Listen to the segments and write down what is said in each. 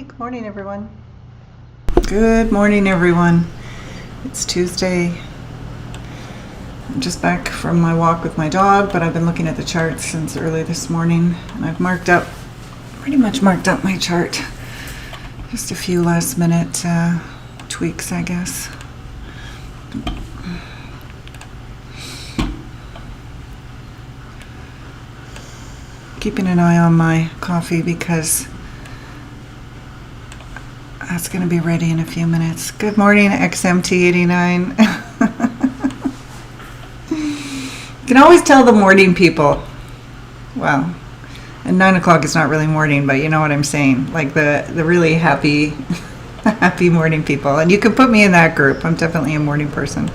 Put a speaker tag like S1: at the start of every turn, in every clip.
S1: Good morning, everyone. Good morning, everyone. It's Tuesday. I'm just back from my walk with my dog, but I've been looking at the chart since early this morning, and I've pretty much marked up my chart. Just a few last minute tweaks, I guess. Keeping an eye on my coffee because that's going to be ready in a few minutes. Good morning, XMT89. You can always tell the morning people. Well, and 9 o'clock is not really morning, but you know what I'm saying. Like the really happy, happy morning people. And you can put me in that group. I'm definitely a morning person.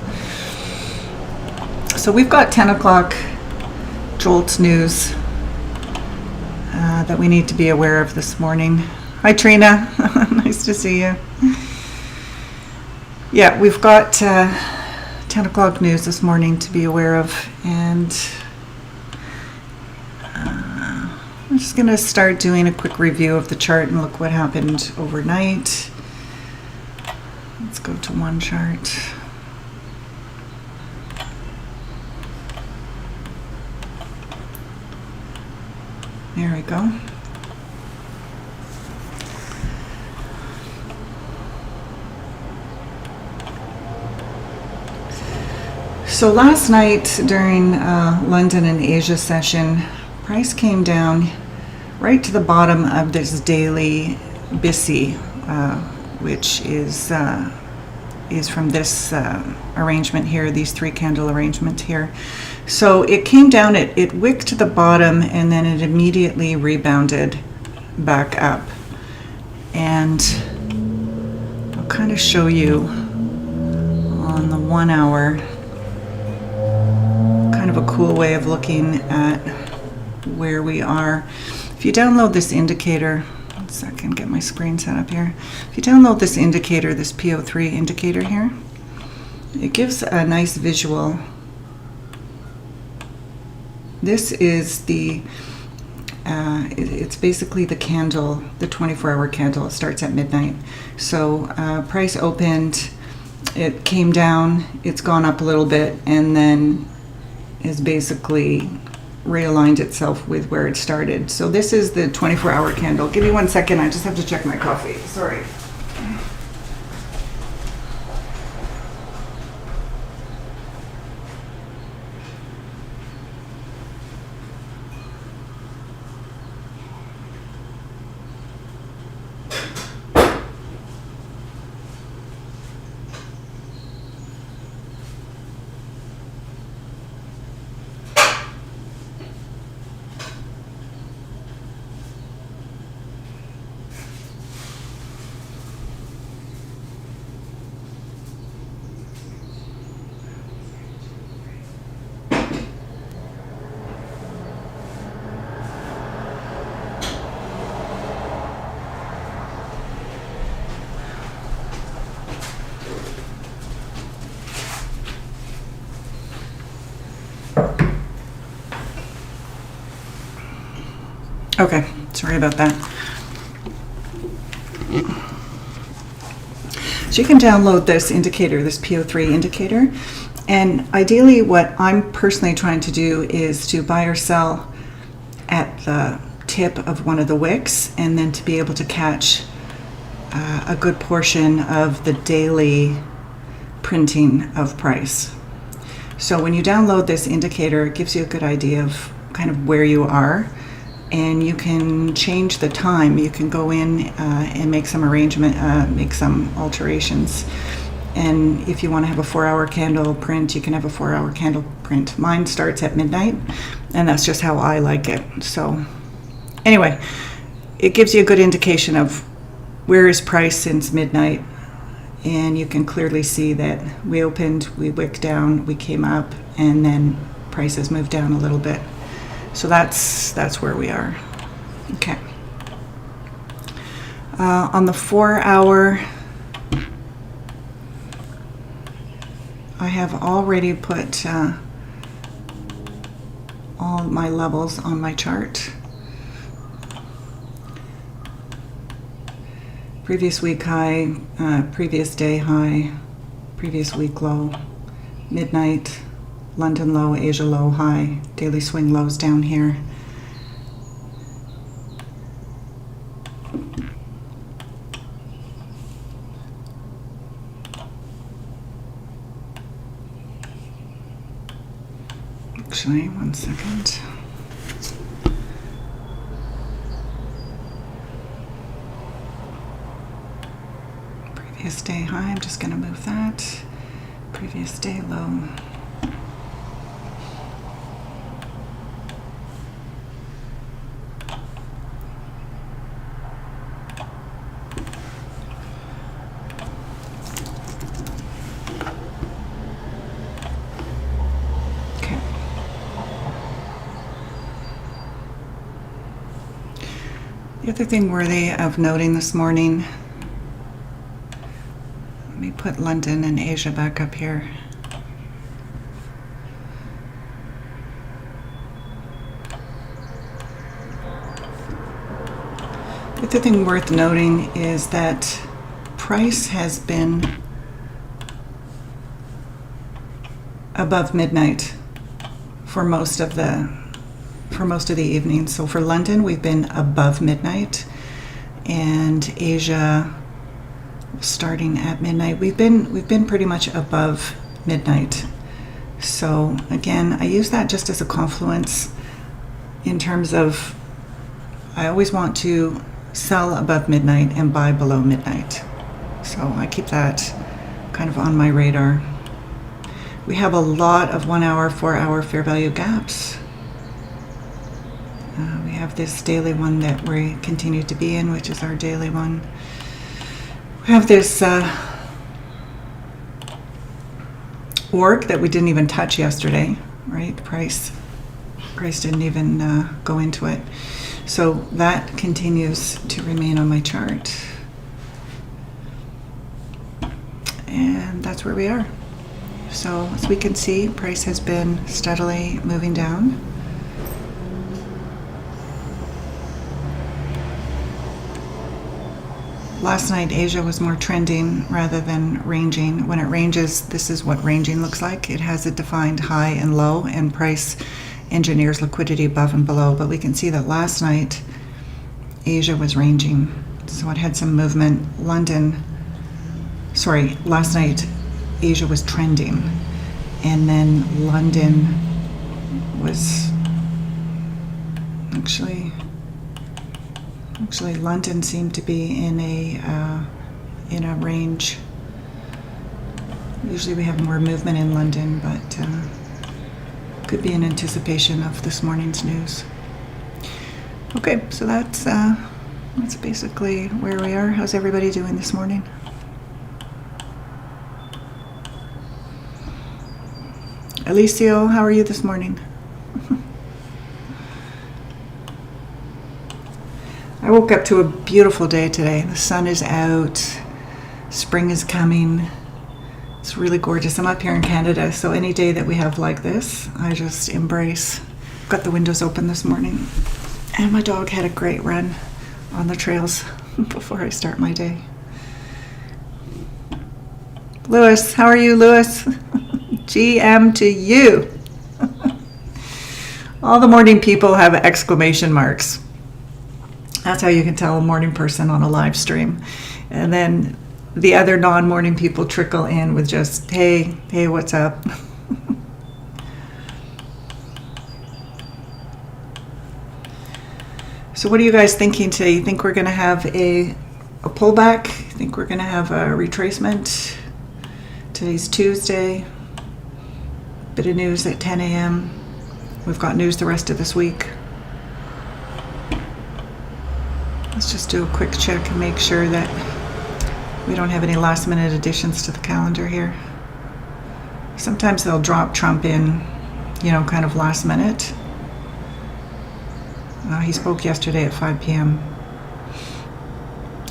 S1: So we've got 10 o'clock Jolts news that we need to be aware of this morning. Hi, Trina. Nice to see you. Yeah, we've got 10 o'clock news this morning to be aware of, and I'm just going to start doing a quick review of the chart and look what happened overnight. Let's go to one chart. There we go. So last night during London and Asia session, price came down right to the bottom of this daily BISI, which is from this arrangement here, these 3 candle arrangement here. So it came down, it wicked to the bottom, and then it immediately rebounded back up. And I'll kind of show you on the 1 hour, kind of a cool way of looking at where we are. If you download this indicator, 1 second, get my screen set up here. If you download this indicator, this PO3 indicator here, it gives a nice visual. This is it's basically the candle, the 24-hour candle. It starts at midnight. So price opened, it came down, it's gone up a little bit, and then is basically realigned itself with where it started. So this is the 24-hour candle. Give me 1 second, I just have to check my coffee. Sorry. Okay, sorry about that. So you can download this indicator, this PO3 indicator, and ideally what I'm personally trying to do is to buy or sell at the tip of one of the wicks, and then to be able to catch a good portion of the daily printing of price. So when you download this indicator, it gives you a good idea of kind of where you are. And you can change the time. You can go in and make some make some alterations. And if you want to have a 4-hour candle print, you can have a 4-hour candle print. Mine starts at midnight, and that's just how I like it. So anyway, it gives you a good indication of where is price since midnight. And you can clearly see that we opened, we wicked down, we came up, and then prices moved down a little bit. So that's where we are. Okay. On the 4-hour, I have already put all my levels on my chart. Previous week high, previous day high, previous week low, midnight, London low, Asia low, high, daily swing lows down here. Actually, one second. Previous day high, I'm just going to move that. Previous day low. The other thing worthy of noting this morning, let me put London and Asia back up here. The other thing worth noting is that price has been above midnight for most of the evening. So for London, we've been above midnight, and Asia starting at midnight. We've been pretty much above midnight. So again, I use that just as a confluence in terms of I always want to sell above midnight and buy below midnight. So I keep that kind of on my radar. We have a lot of 1 hour, 4 hour fair value gaps. We have this daily one that we continue to be in, which is our daily one. We have this org that we didn't even touch yesterday, right? Price didn't even go into it. So that continues to remain on my chart. And that's where we are. So as we can see, price has been steadily moving down. Last night, Asia was more trending rather than ranging. When it ranges, this is what ranging looks like. It has a defined high and low, and price engineers liquidity above and below. But we can see that last night, Asia was ranging. So it had some movement. Last night, Asia was trending. And then London was actually London seemed to be in a range. Usually we have more movement in London, but could be in anticipation of this morning's news. Okay, so that's basically where we are. How's everybody doing this morning? Alicio, how are you this morning? I woke up to a beautiful day today. The sun is out. Spring is coming. It's really gorgeous. I'm up here in Canada, so any day that we have like this, I just embrace. Got the windows open this morning, and my dog had a great run on the trails before I start my day. Lewis, how are you, Lewis? GM to you. All the morning people have exclamation marks. That's how you can tell a morning person on a live stream. And then the other non-morning people trickle in with just, hey, what's up? So what are you guys thinking today? You think we're going to have a pullback? You think we're going to have a retracement? Today's Tuesday. Bit of news at 10 a.m. We've got news the rest of this week. Let's just do a quick check and make sure that we don't have any last minute additions to the calendar here. Sometimes they'll drop Trump in, kind of last minute. He spoke yesterday at 5 p.m.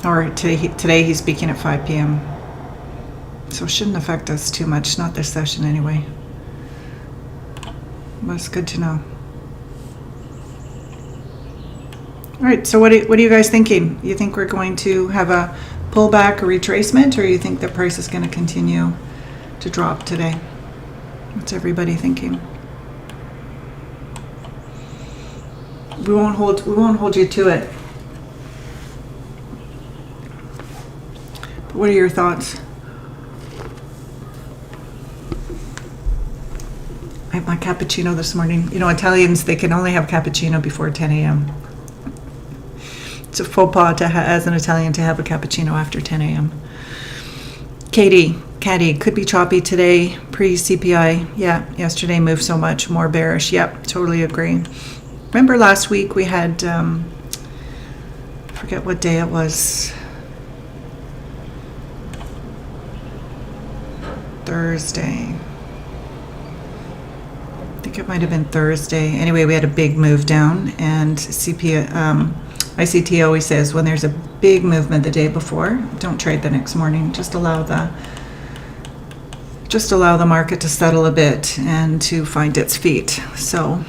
S1: Or today he's speaking at 5 p.m. So it shouldn't affect us too much, not this session anyway. But it's good to know. All right, so what are you guys thinking? You think we're going to have a pullback or retracement, or you think the price is going to continue to drop today? What's everybody thinking? We won't hold you to it. But what are your thoughts? I had my cappuccino this morning. You know, Italians, they can only have cappuccino before 10 a.m. It's a faux pas as an Italian to have a cappuccino after 10 a.m. Caddy, could be choppy today, pre-CPI. Yeah, yesterday moved so much, more bearish. Yep, totally agree. Remember last week we had, I forget what day it was, Thursday. I think it might have been Thursday. Anyway, we had a big move down, and ICT always says when there's a big movement the day before, don't trade the next morning. Just allow the market to settle a bit and to find its feet. So,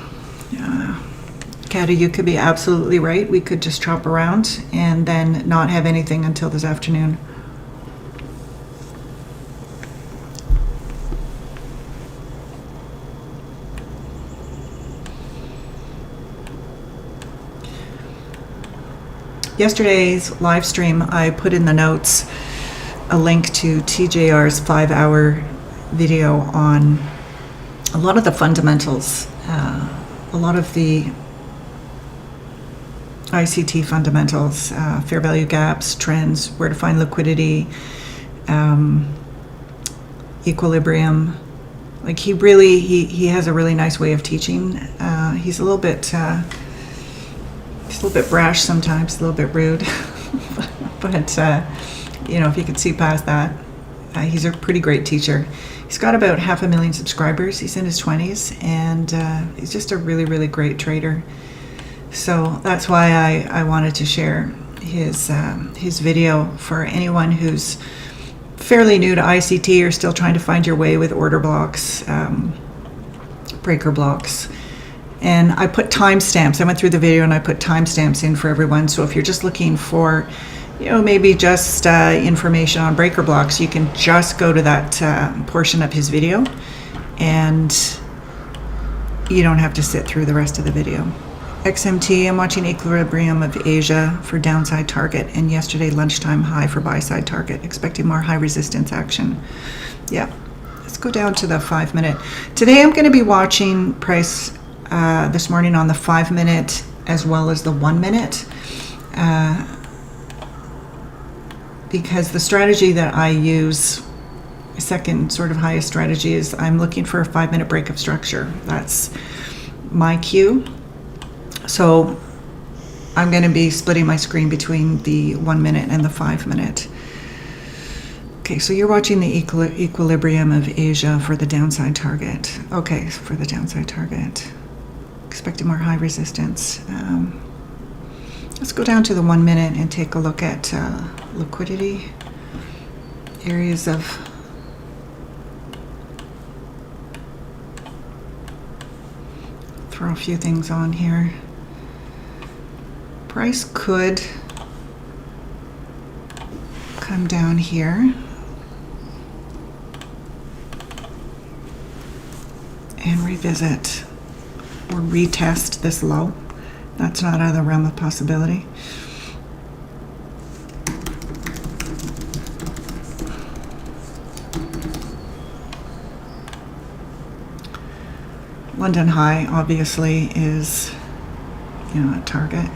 S1: Caddy, you could be absolutely right. We could just chop around and then not have anything until this afternoon. Yesterday's live stream, I put in the notes a link to TJR's 5-hour video on a lot of the fundamentals, a lot of the ICT fundamentals, fair value gaps, trends, where to find liquidity, equilibrium. Like he has a really nice way of teaching. He's a little bit brash sometimes, a little bit rude, but you know, if you could see past that, he's a pretty great teacher. He's got about 500,000 subscribers. He's in his 20s, and he's just a really, really great trader. So that's why I wanted to share his video for anyone who's fairly new to ICT or still trying to find your way with order blocks, breaker blocks. And I put timestamps. I went through the video and I put timestamps in for everyone. So if you're just looking for, you know, maybe just information on breaker blocks, you can just go to that portion of his video, and you don't have to sit through the rest of the video. XMT, I'm watching equilibrium of Asia for downside target, and yesterday lunchtime high for buy side target, expecting more high resistance action. Yeah, let's go down to the 5-minute. Today I'm going to be watching price this morning on the 5-minute as well as the 1-minute, because the strategy that I use, second sort of highest strategy, is I'm looking for a 5-minute break of structure. That's my cue. So I'm going to be splitting my screen between the 1-minute and the 5-minute. Okay, so you're watching the equilibrium of Asia for the downside target. Okay, for the downside target. Expecting more high resistance. Let's go down to the 1-minute and take a look at liquidity. Areas of throw a few things on here. Price could come down here and revisit or retest this low. That's not out of the realm of possibility. London high obviously is, you know, a target.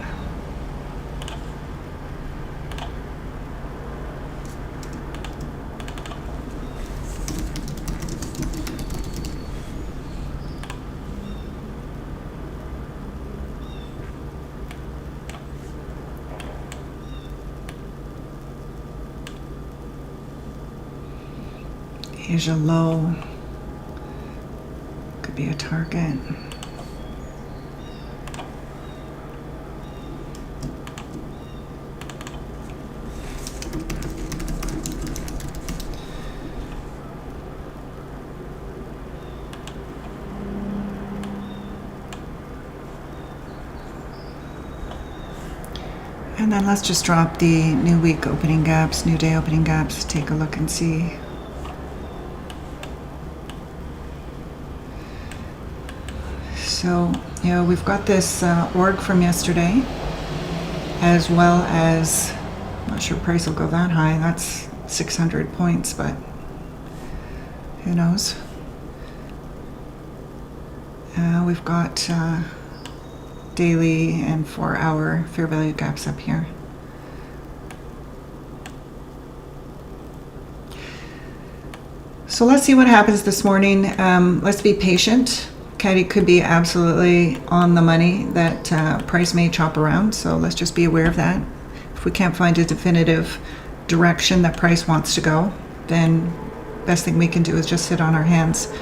S1: Asia low could be a target. And then let's just drop the new week opening gaps, new day opening gaps, take a look and see. So, you know, we've got this org from yesterday, as well as, I'm not sure price will go that high, that's 600 points, but who knows. We've got daily and 4-hour fair value gaps up here. So let's see what happens this morning. Let's be patient. It could be absolutely on the money that price may chop around. So let's just be aware of that. If we can't find a definitive direction that price wants to go, then best thing we can do is just sit on our hands.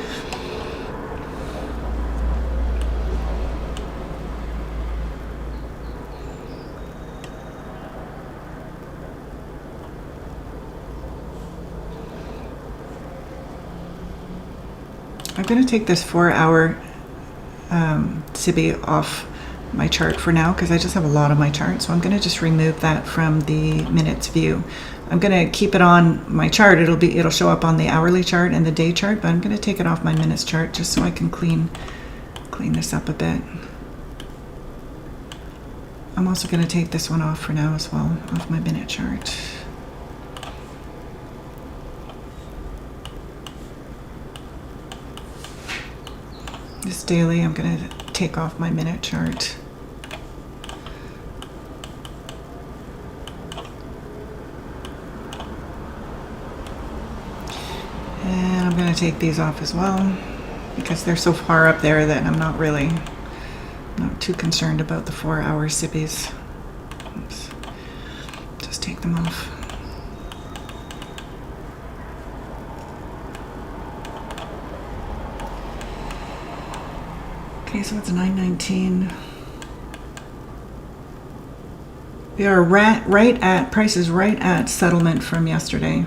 S1: I'm going to take this 4-hour SIBI off my chart for now because I just have a lot on my chart. So I'm going to just remove that from the minutes view. I'm going to keep it on my chart. It'll show up on the hourly chart and the day chart, but I'm going to take it off my minutes chart just so I can clean this up a bit. I'm also going to take this one off for now as well, off my minute chart. This daily, I'm going to take off my minute chart. And I'm going to take these off as well because they're so far up there that I'm not too concerned about the 4-hour SIBIs. Oops. Just take them off. Okay, so it's 9:19. We are price is right at settlement from yesterday.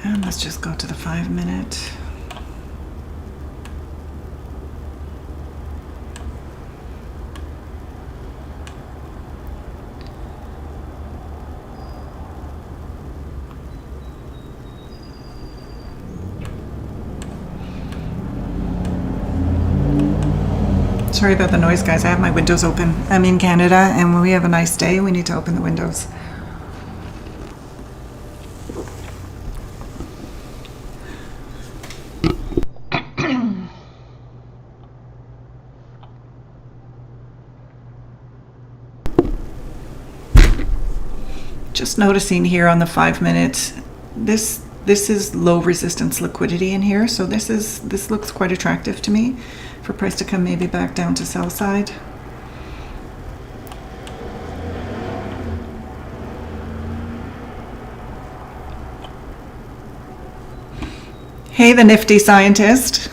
S1: And let's just go to the 5-minute. Sorry about the noise, guys. I have my windows open. I'm in Canada, and when we have a nice day, we need to open the windows. Just noticing here on the 5-minute, this is low resistance liquidity in here, so this looks quite attractive to me for price to come maybe back down to sell side. Hey, the nifty scientist.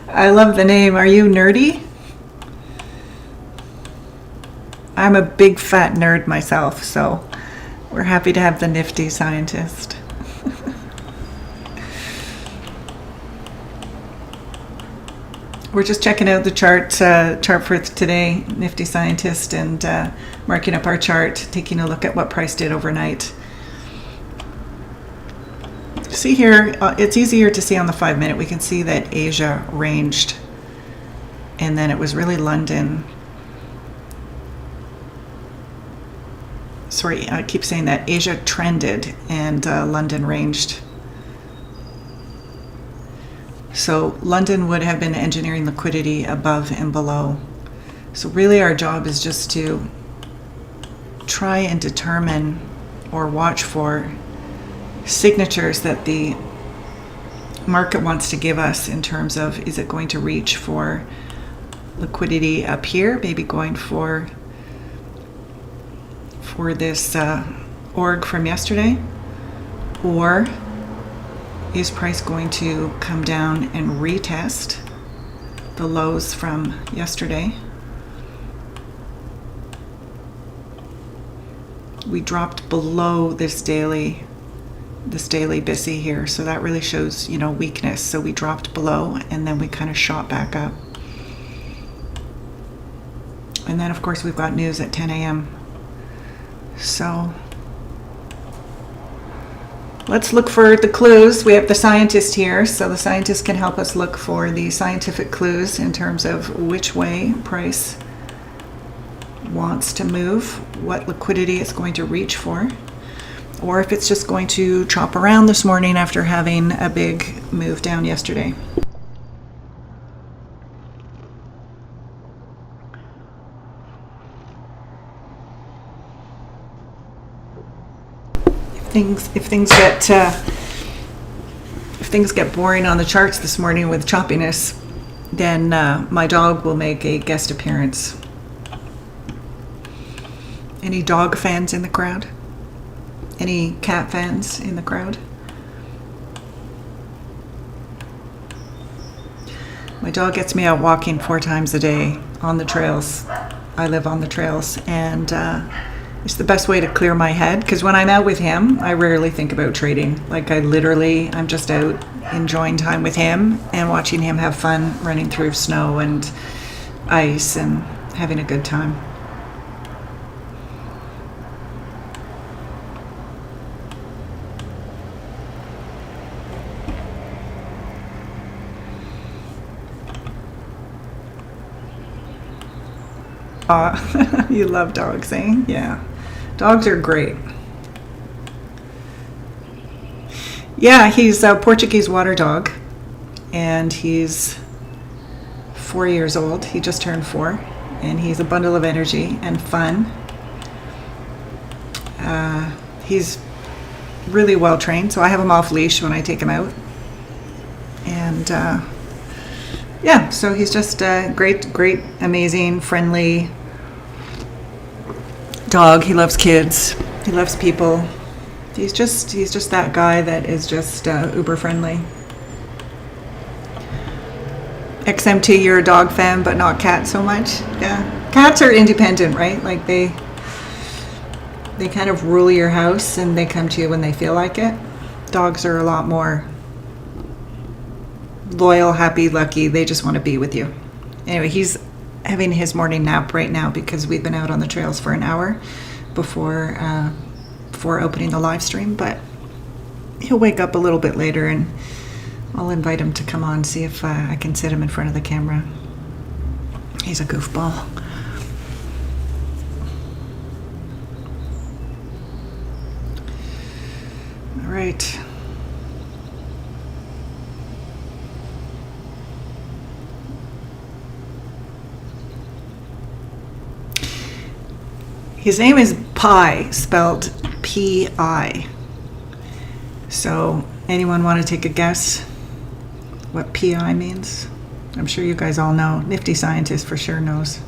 S1: I love the name. Are you nerdy? I'm a big fat nerd myself, so we're happy to have the nifty scientist. We're just checking out the chart for today, nifty scientist, and marking up our chart, taking a look at what price did overnight. See here, it's easier to see on the 5-minute. We can see that Asia ranged, and then it was really London. Sorry, I keep saying that. Asia trended and London ranged. So London would have been engineering liquidity above and below. So really our job is just to try and determine or watch for signatures that the market wants to give us in terms of, is it going to reach for liquidity up here, maybe going for this org from yesterday, or is price going to come down and retest the lows from yesterday? We dropped below this daily BISI here, so that really shows, you know, weakness. So we dropped below and then we kind of shot back up. And then of course we've got news at 10 a.m. So let's look for the clues. We have the scientist here, so the scientist can help us look for the scientific clues in terms of which way price wants to move, what liquidity it's going to reach for, or if it's just going to chop around this morning after having a big move down yesterday. If things get boring on the charts this morning with choppiness, then my dog will make a guest appearance. Any dog fans in the crowd? Any cat fans in the crowd? My dog gets me out walking 4 times a day on the trails. I live on the trails, and it's the best way to clear my head, because when I'm out with him, I rarely think about trading. Like, I'm just out enjoying time with him and watching him have fun running through snow and ice and having a good time. You love dogs, eh? Yeah. Dogs are great. Yeah, he's a Portuguese water dog, and he's 4 years old. He just turned 4, and he's a bundle of energy and fun. He's really well trained, so I have him off leash when I take him out. And yeah, so he's just a great, amazing, friendly dog. He loves kids. He loves people. He's just that guy that is just uber friendly. XMT, you're a dog fan, but not cat so much. Yeah, cats are independent, right? Like they kind of rule your house and they come to you when they feel like it. Dogs are a lot more loyal, happy, lucky. They just want to be with you. Anyway, he's having his morning nap right now because we've been out on the trails for an hour before opening the live stream, but he'll wake up a little bit later and I'll invite him to come on, see if I can sit him in front of the camera. He's a goofball. All right. His name is Pi, spelled P-I. So, anyone want to take a guess what P-I means? I'm sure you guys all know. Nifty Scientist for sure knows.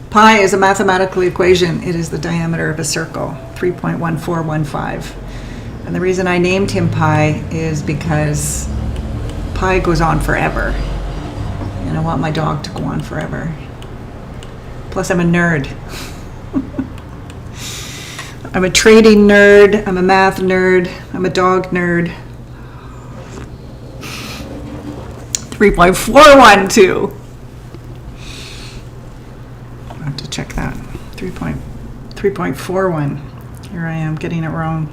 S1: Pi is a mathematical equation. It is the diameter of a circle, 3.1415. And the reason I named him Pi is because Pi goes on forever, and I want my dog to go on forever. Plus, I'm a nerd. I'm a trading nerd, I'm a math nerd, I'm a dog nerd. 3.412. I have to check that. 3.41. Here I am getting it wrong.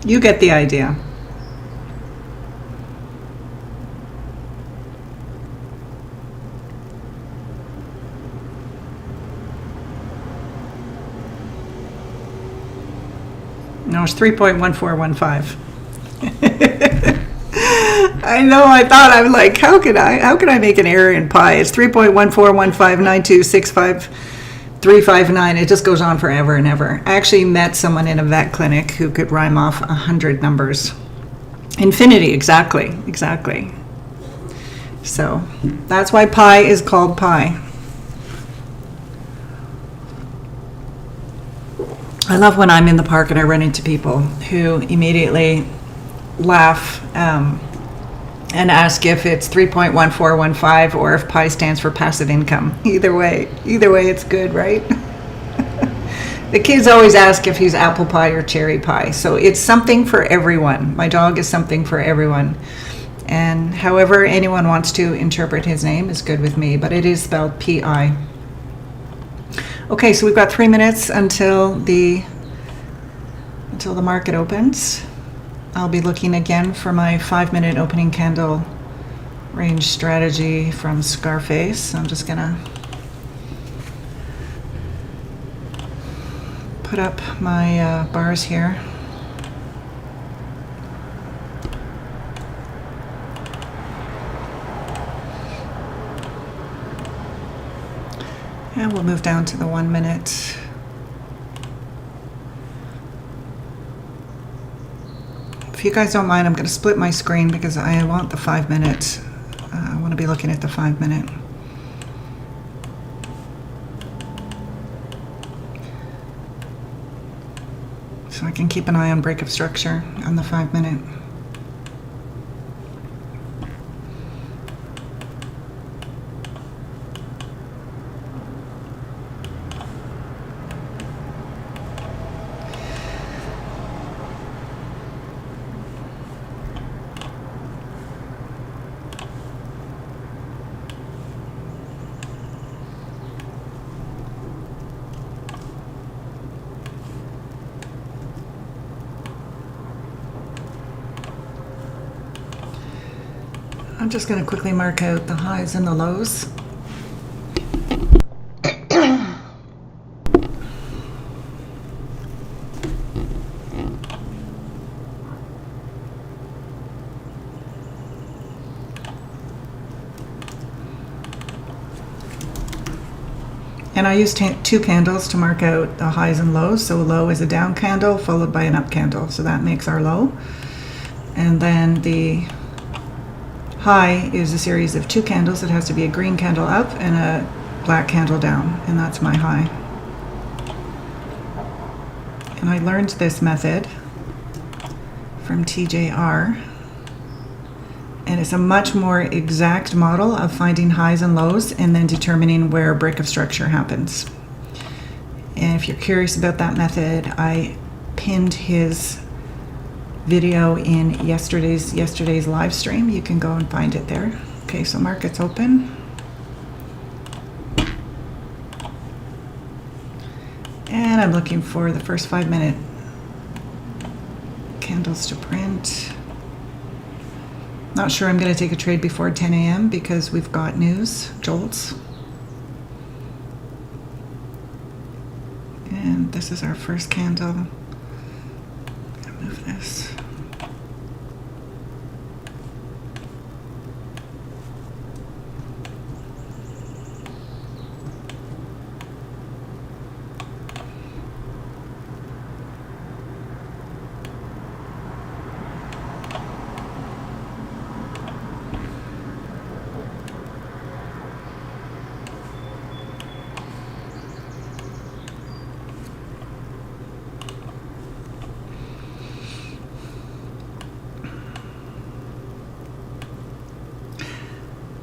S1: You get the idea. No, it's 3.1415. I know. I thought, I'm like, how could I make an error in pi? It's 3.14159265359. It just goes on forever and ever. I actually met someone in a vet clinic who could rhyme off 100 numbers. Infinity, exactly. So that's why pi is called pi. I love when I'm in the park and I run into people who immediately laugh and ask if it's 3.1415 or if pi stands for passive income. Either way it's good, right? The kids always ask if he's apple pie or cherry pie. So it's something for everyone. My dog is something for everyone. And however anyone wants to interpret his name is good with me, but it is spelled P-I. Okay, so we've got 3 minutes until the market opens. I'll be looking again for my 5-minute opening candle range strategy from Scarface. I'm just gonna put up my bars here. And we'll move down to the 1 minute. If you guys don't mind, I'm going to split my screen because I want the 5 minute. I want to be looking at the 5 minute. So I can keep an eye on break of structure on the 5 minute. I'm just going to quickly mark out the highs and the lows. And I use 2 candles to mark out the highs and lows. So a low is a down candle followed by an up candle. So that makes our low. And then the high is a series of 2 candles. It has to be a green candle up and a black candle down, and that's my high. And I learned this method from TJR, and it's a much more exact model of finding highs and lows and then determining where a break of structure happens. And if you're curious about that method, I pinned his video in yesterday's live stream. You can go and find it there. Okay, so market's open. And I'm looking for the first 5 minute candles to print. Not sure I'm going to take a trade before 10 a.m. because we've got news, Jolts. And this is our first candle. Move this.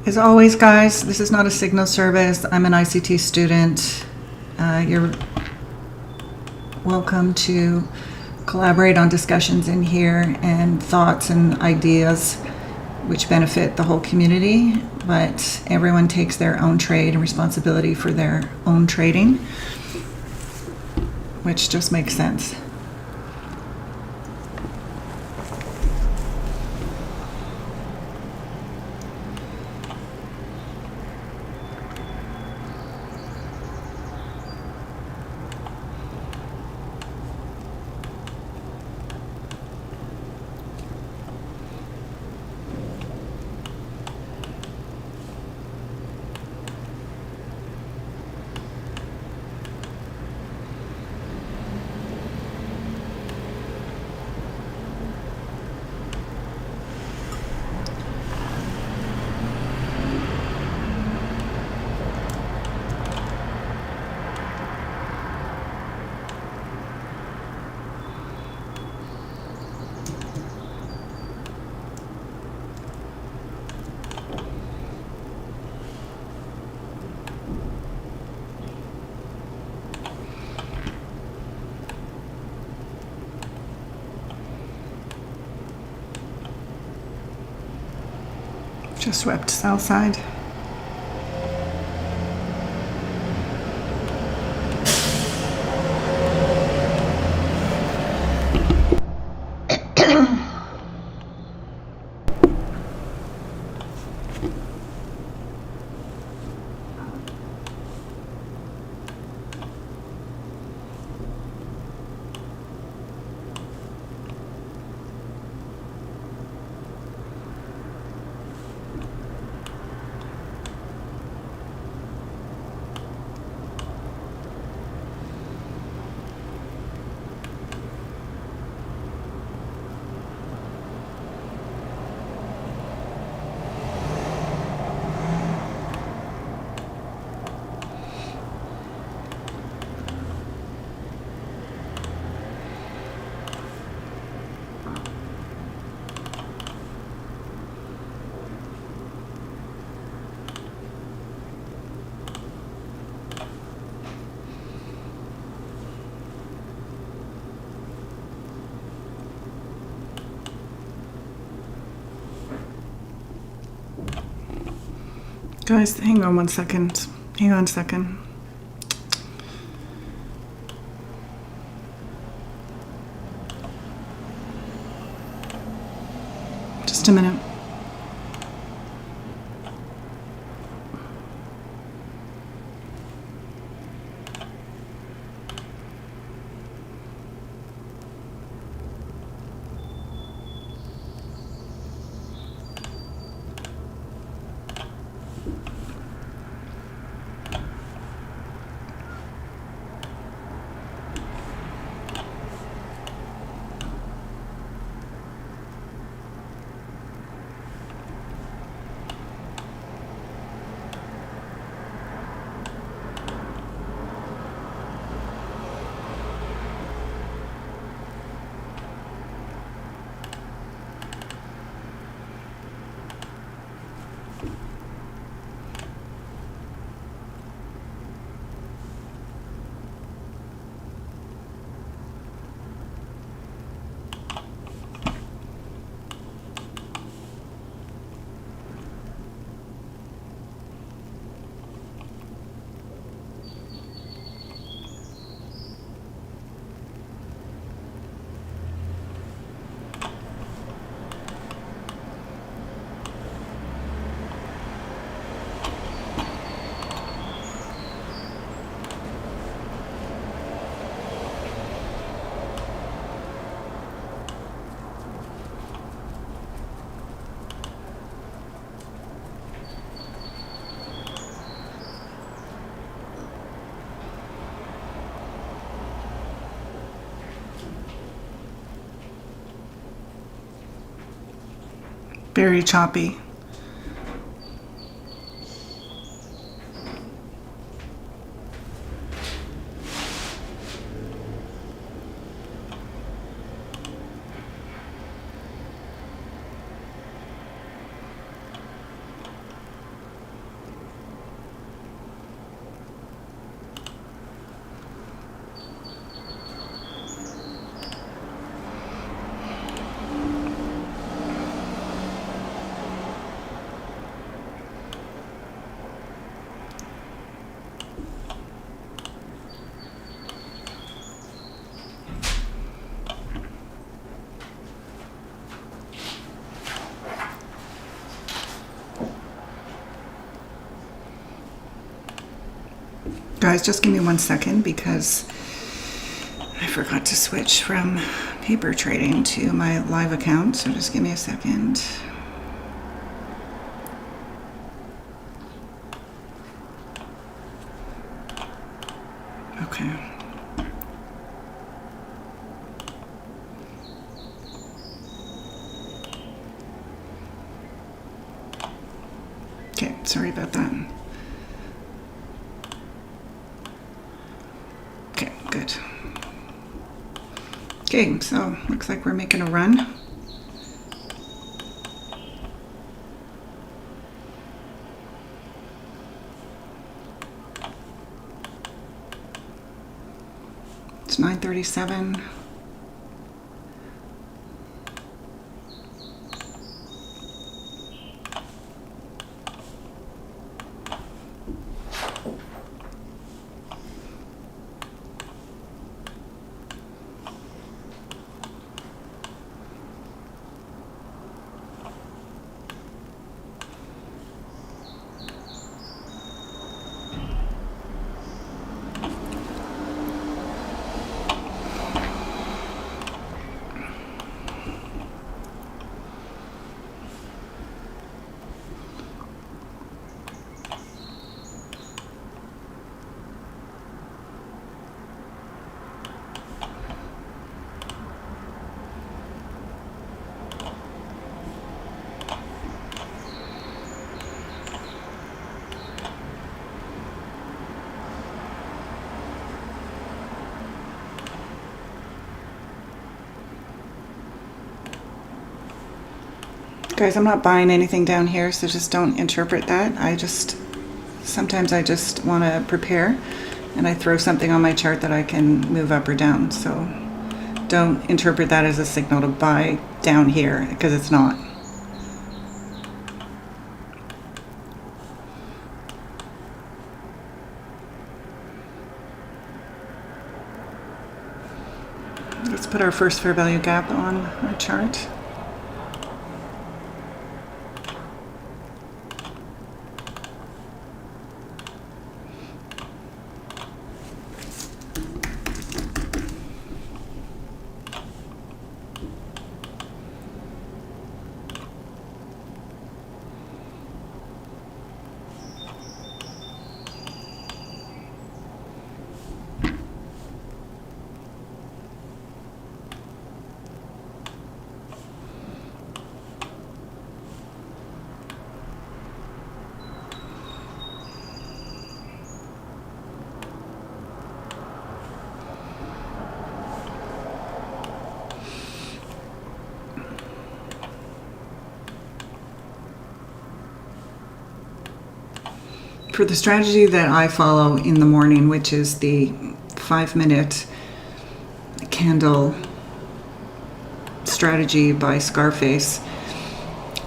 S1: As always, guys, this is not a signal service. I'm an ICT student. You're welcome to collaborate on discussions in here and thoughts and ideas which benefit the whole community, but everyone takes their own trade and responsibility for their own trading, which just makes sense. Just swept sell side. Guys, hang on 1 second. Hang on a second. Just a minute. Very choppy. Guys, just give me 1 second because I forgot to switch from paper trading to my live account, so just give me a second. Okay. Okay, sorry about that. Okay, good. Okay, so looks like we're making a run. It's 9:37. Guys, I'm not buying anything down here, so just don't interpret that. Sometimes I just want to prepare, and I throw something on my chart that I can move up or down. So don't interpret that as a signal to buy down here, because it's not. Let's put our first fair value gap on our chart. For the strategy that I follow in the morning, which is the 5-minute candle strategy by Scarface,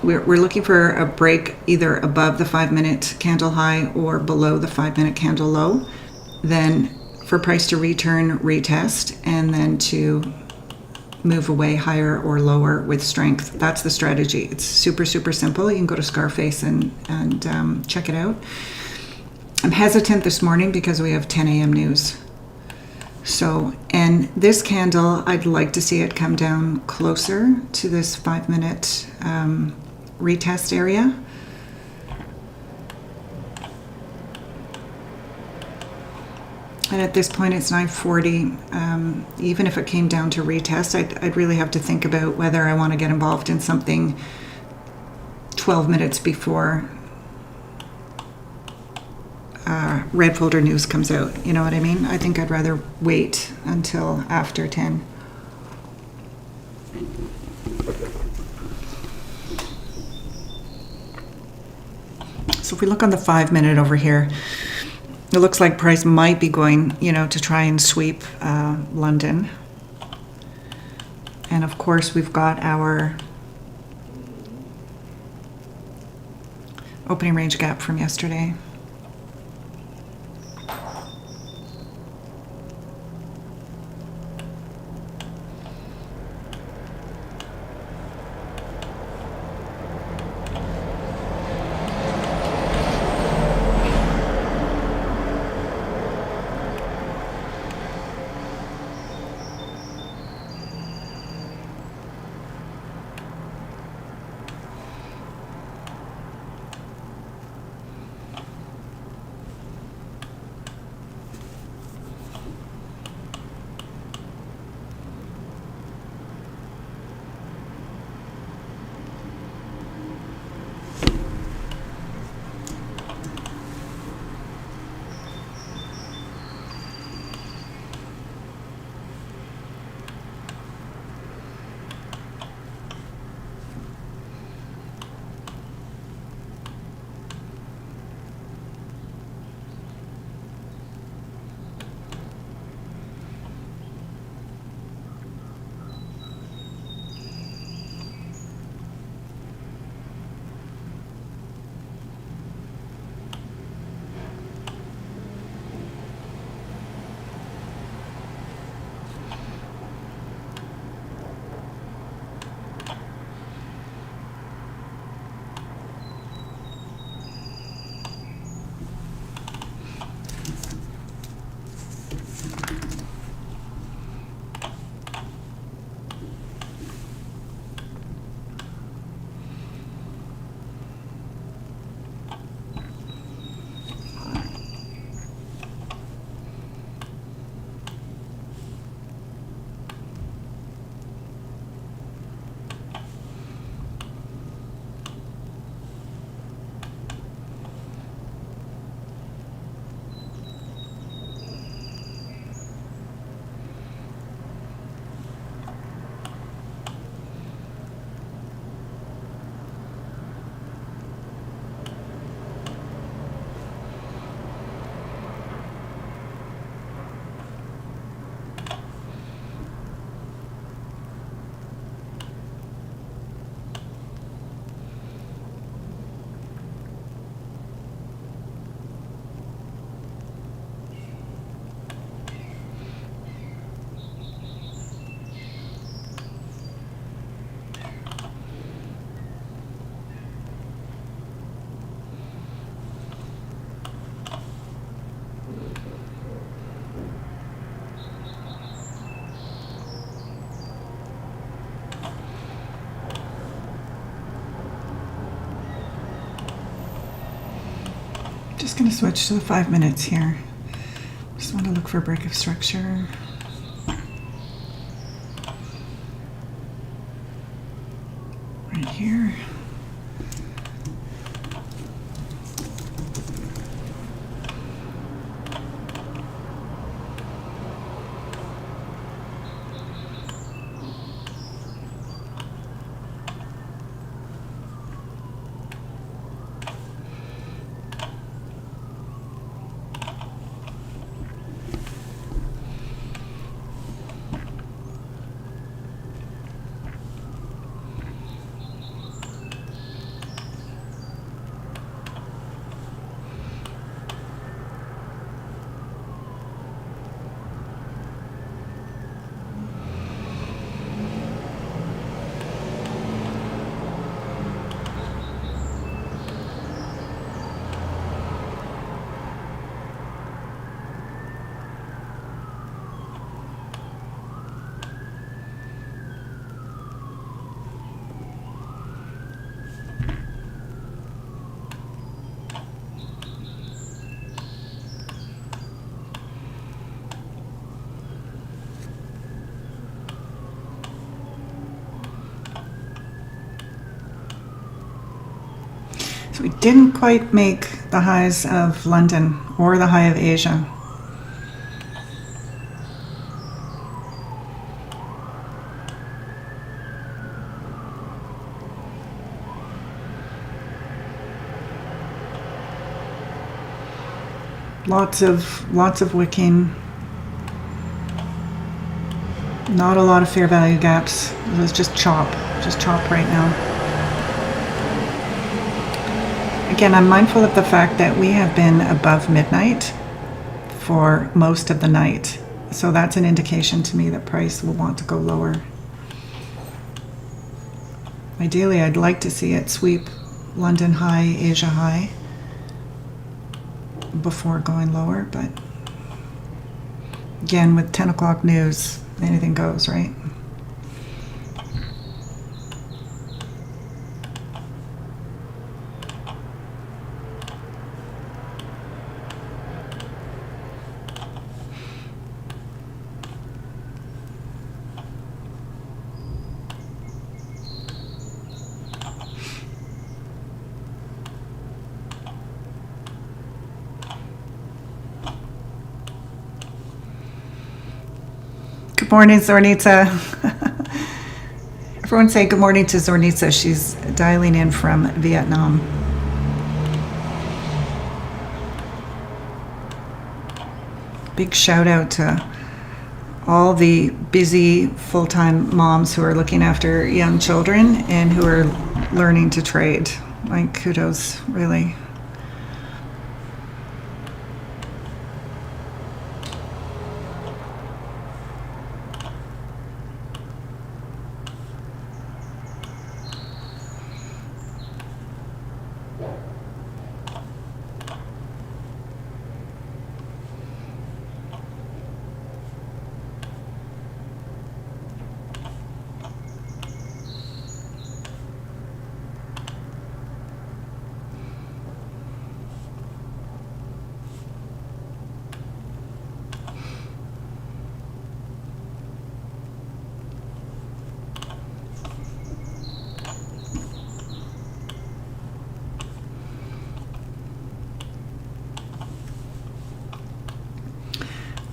S1: we're looking for a break either above the 5-minute candle high or below the 5-minute candle low, then for price to return, retest, and then to move away higher or lower with strength. That's the strategy. It's super, super simple. You can go to Scarface and check it out. I'm hesitant this morning because we have 10 a.m. news. So, and this candle, I'd like to see it come down closer to this 5-minute retest area. And at this point, it's 9:40. Even if it came down to retest, I'd really have to think about whether I want to get involved in something 12 minutes before red folder news comes out. You know what I mean? I think I'd rather wait until after 10. So if we look on the 5-minute over here, it looks like price might be going, to try and sweep London. And of course, we've got our opening range gap from yesterday. Just going to switch to the 5 minutes here. Just want to look for a break of structure. Right here. So we didn't quite make the highs of London or the high of Asia. Lots of wicking. Not a lot of fair value gaps. It was just chop right now. Again, I'm mindful of the fact that we have been above midnight for most of the night. So that's an indication to me that price will want to go lower. Ideally, I'd like to see it sweep London high, Asia high before going lower, but again, with 10 o'clock news, anything goes, right? Good morning, Zornitsa. Everyone say good morning to Zornitsa. She's dialing in from Vietnam. Big shout out to all the busy full-time moms who are looking after young children and who are learning to trade. Like, kudos, really.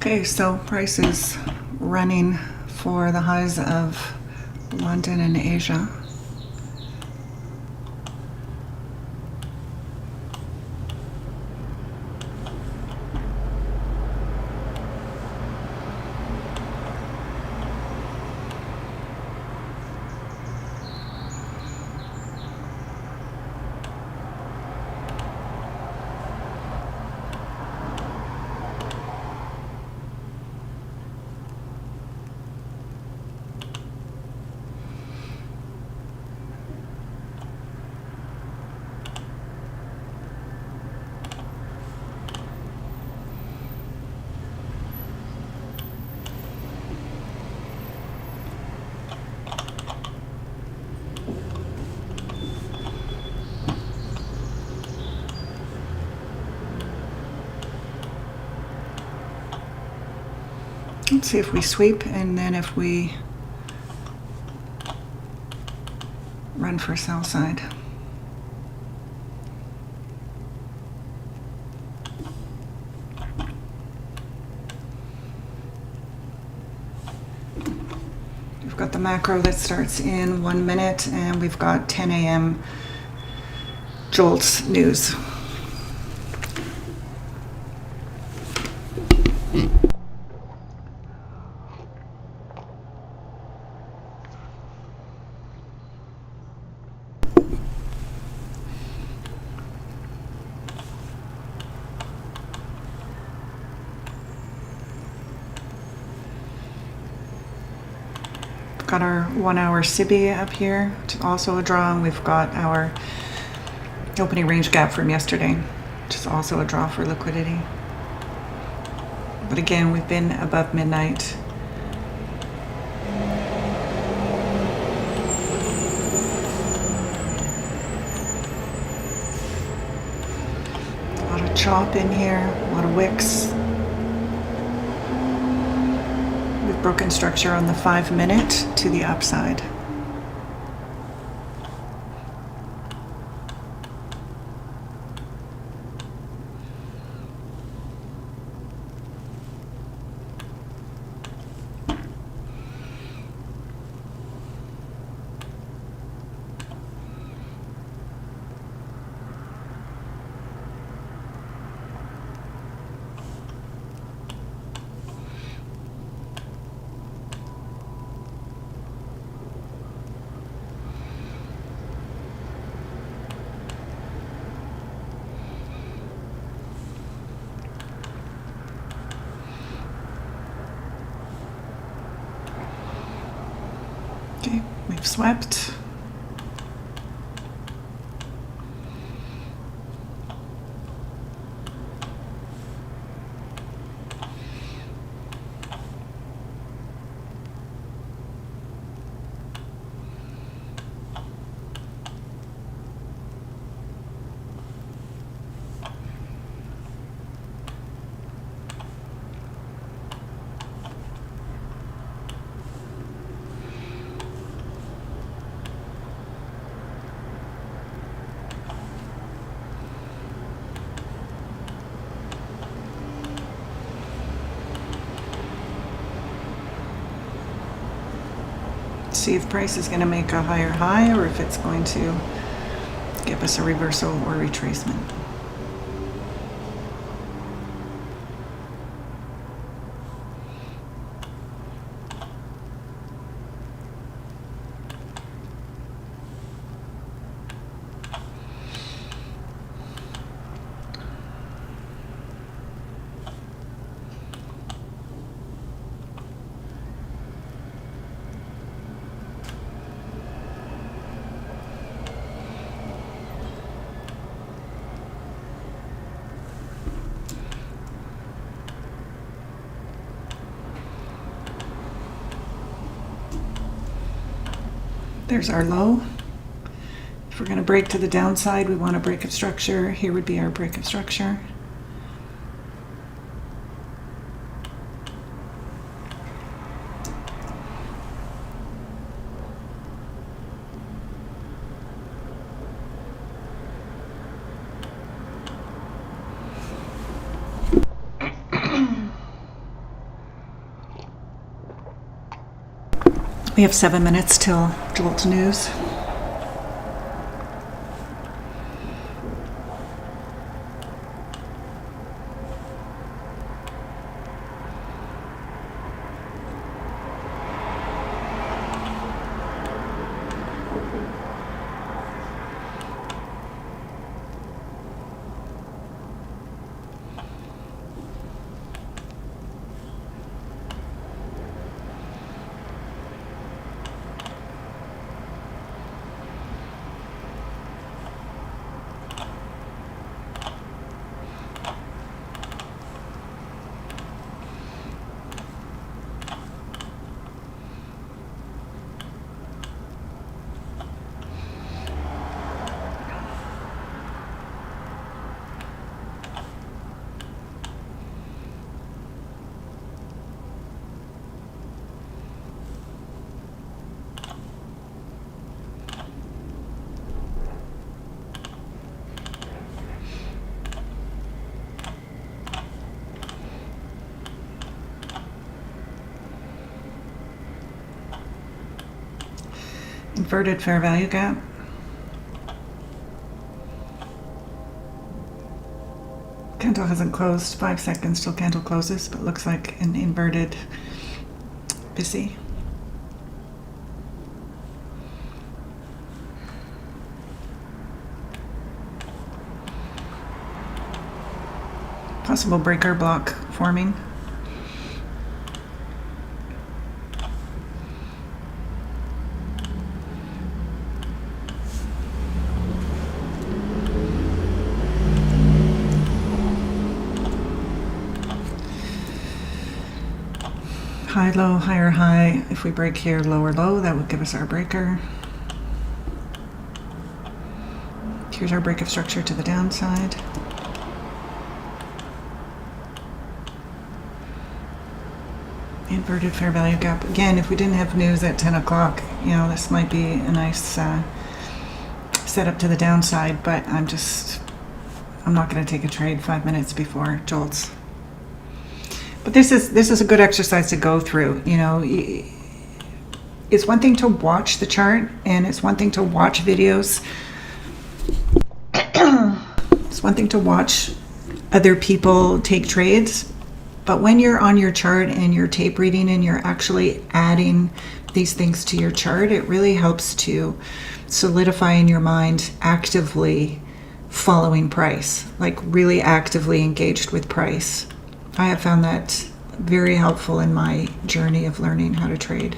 S1: Okay, so price is running for the highs of London and Asia. Let's see if we sweep, and then if we run for sell side. We've got the macro that starts in 1 minute, and we've got 10 a.m. Jolts news. Got our 1 hour SIBI up here, which is also a draw, and we've got our opening range gap from yesterday, which is also a draw for liquidity. But again, we've been above midnight. A lot of chop in here, a lot of wicks. We've broken structure on the 5 minute to the upside. Okay, we've swept. See if price is going to make a higher high or if it's going to give us a reversal or retracement. There's our low. If we're going to break to the downside, we want a break of structure. Here would be our break of structure. We have 7 minutes till Jolts news. Inverted fair value gap. Candle hasn't closed. 5 seconds till candle closes, but looks like an inverted busy. Possible breaker block forming. High, low, higher, high. If we break here, lower, low, that would give us our breaker. Here's our break of structure to the downside. Inverted fair value gap. Again, if we didn't have news at 10 o'clock, you know, this might be a nice setup to the downside, but I'm not going to take a trade 5 minutes before Jolts. But this is a good exercise to go through. You know, it's one thing to watch the chart, and it's one thing to watch videos. It's one thing to watch other people take trades, but when you're on your chart and you're tape reading and you're actually adding these things to your chart, it really helps to solidify in your mind actively following price, like really actively engaged with price. I have found that very helpful in my journey of learning how to trade.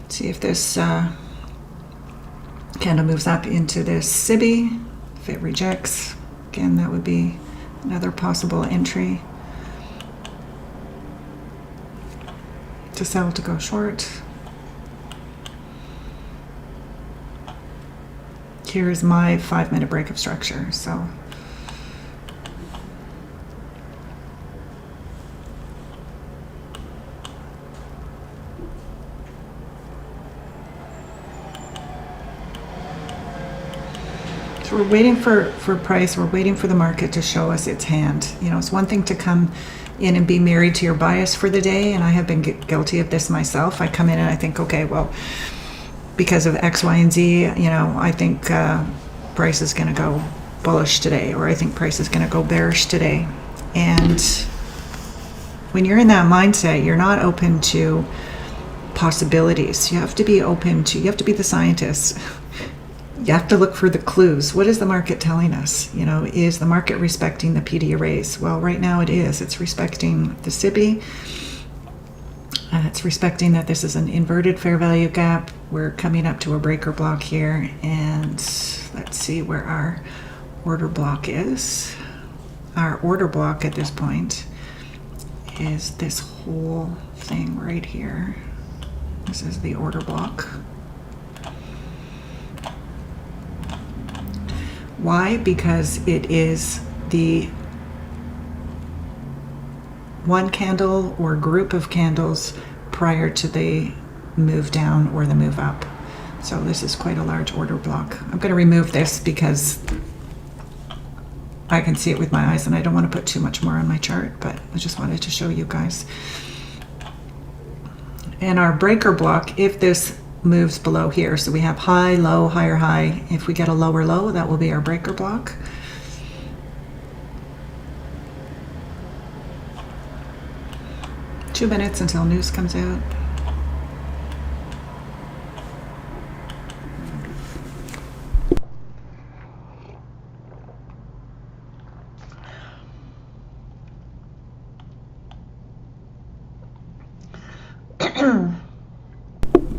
S1: Let's see if this candle moves up into this SIBI. If it rejects, again, that would be another possible entry. To sell, to go short. Here's my 5-minute break of structure. So we're waiting for price, we're waiting for the market to show us its hand. You know, it's one thing to come in and be married to your bias for the day, and I have been guilty of this myself. I come in and I think, okay, well, because of X, Y, and Z, you know, I think price is going to go bullish today, or I think price is going to go bearish today. And when you're in that mindset, you're not open to possibilities. You have to be open to, you have to be the scientist. You have to look for the clues. What is the market telling us? You know, is the market respecting the PD arrays? Well, right now it is. It's respecting the SIBI. It's respecting that this is an inverted fair value gap. We're coming up to a breaker block here, and let's see where our order block is. Our order block at this point is this whole thing right here. This is the order block. Why? Because it is the one candle or group of candles prior to the move down or the move up. So this is quite a large order block. I'm going to remove this because I can see it with my eyes and I don't want to put too much more on my chart, but I just wanted to show you guys. And our breaker block, if this moves below here, so we have high, low, higher, high. If we get a lower low, that will be our breaker block. Two minutes until news comes out.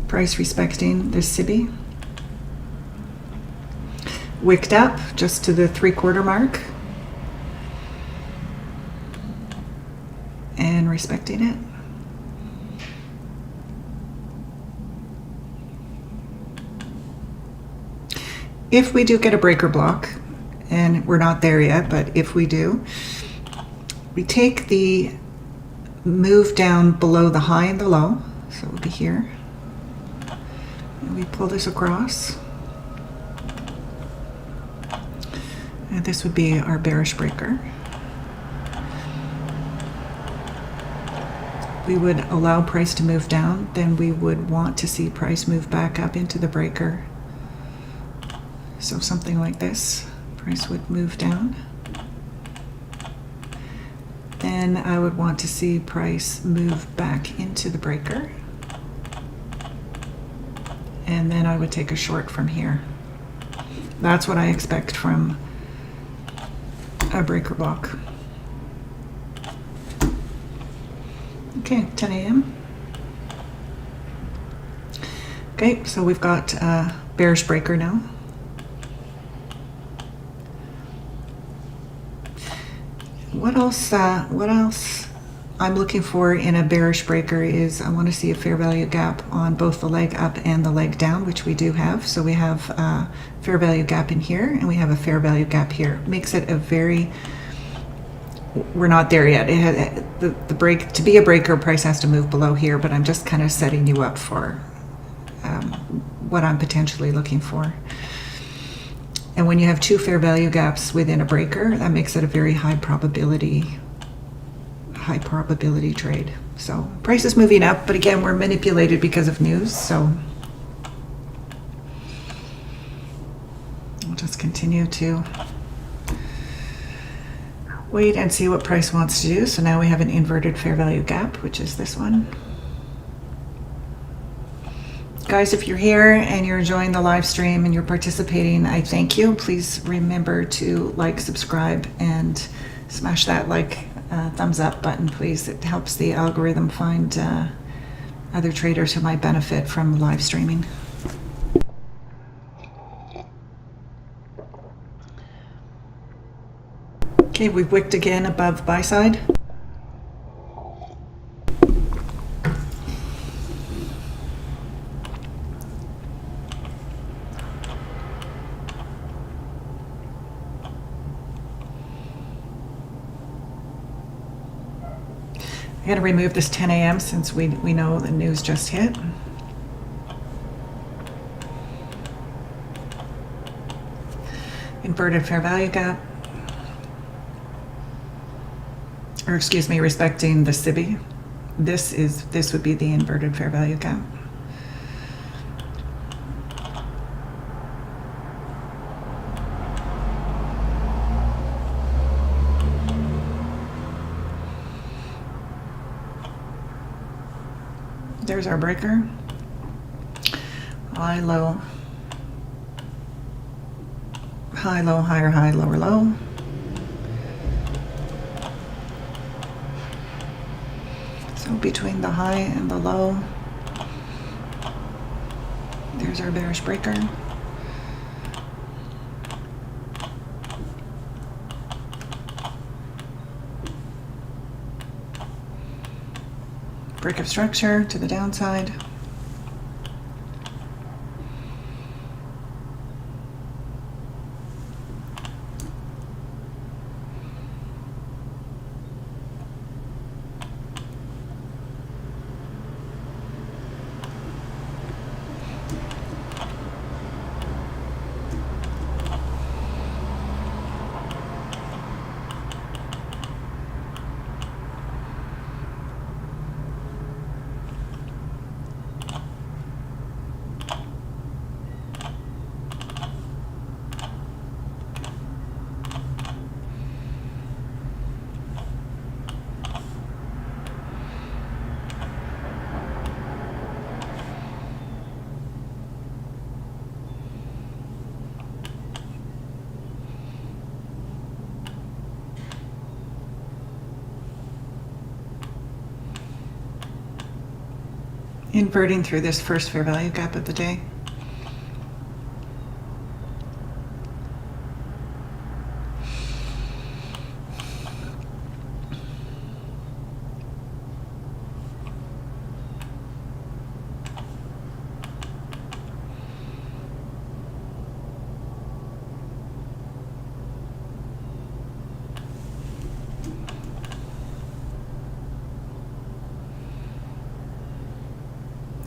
S1: Price respecting this SIBI. Wicked up just to the 3/4 mark. And respecting it. If we do get a breaker block, and we're not there yet, but if we do, we take the move down below the high and the low, so it would be here. And we pull this across. And this would be our bearish breaker. we would allow price to move down, then we would want to see price move back up into the breaker. So something like this, price would move down. Then I would want to see price move back into the breaker. And then I would take a short from here. That's what I expect from a breaker block. Okay, 10 a.m. Okay, so we've got a bearish breaker now. What else I'm looking for in a bearish breaker is I want to see a fair value gap on both the leg up and the leg down, which we do have. So we have a fair value gap in here and we have a fair value gap here. Makes it a very, we're not there yet. It has, the break, to be a breaker, price has to move below here, but I'm just kind of setting you up for what I'm potentially looking for. And when you have two fair value gaps within a breaker, that makes it a very high probability trade. So price is moving up, but again, we're manipulated because of news. So we'll just continue to wait and see what price wants to do. So now we have an inverted fair value gap, which is this one. Guys, if you're here and you're enjoying the live stream and you're participating, I thank you. Please remember to like, subscribe, and smash that thumbs up button, please. It helps the algorithm find other traders who might benefit from live streaming. Okay, we've wicked again above buy side. I'm going to remove this 10 a.m. since we know the news just hit. Inverted fair value gap. Or excuse me, respecting the SIBI. This would be the inverted fair value gap. There's our breaker. High, low. High, low, higher, high, lower, low. So between the high and the low, there's our bearish breaker. Break of structure to the downside. Inverting through this first fair value gap of the day.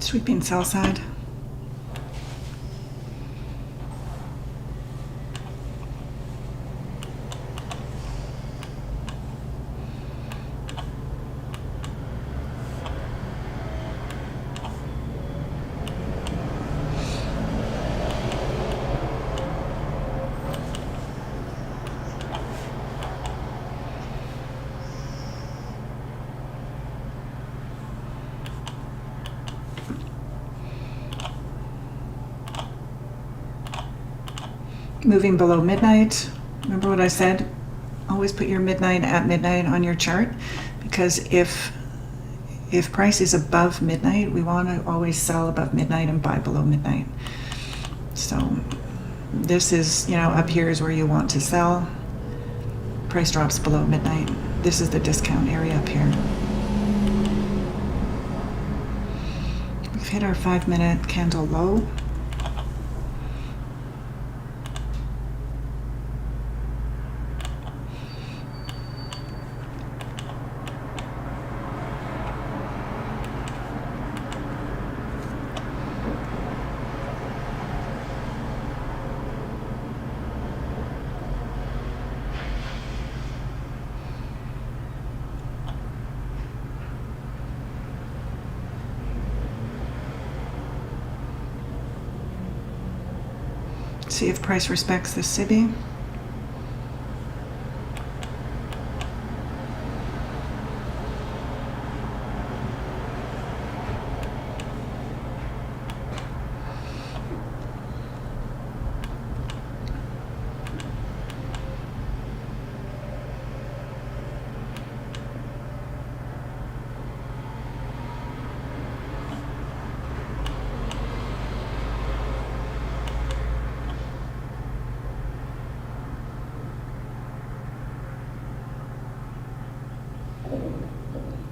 S1: Sweeping sell side. moving below midnight. Remember what I said? Always put your midnight at midnight on your chart, because if price is above midnight, we want to always sell above midnight and buy below midnight. So this is, you know, up here is where you want to sell. Price drops below midnight. This is the discount area up here. We've hit our 5-minute candle low. See if price respects the SIBI.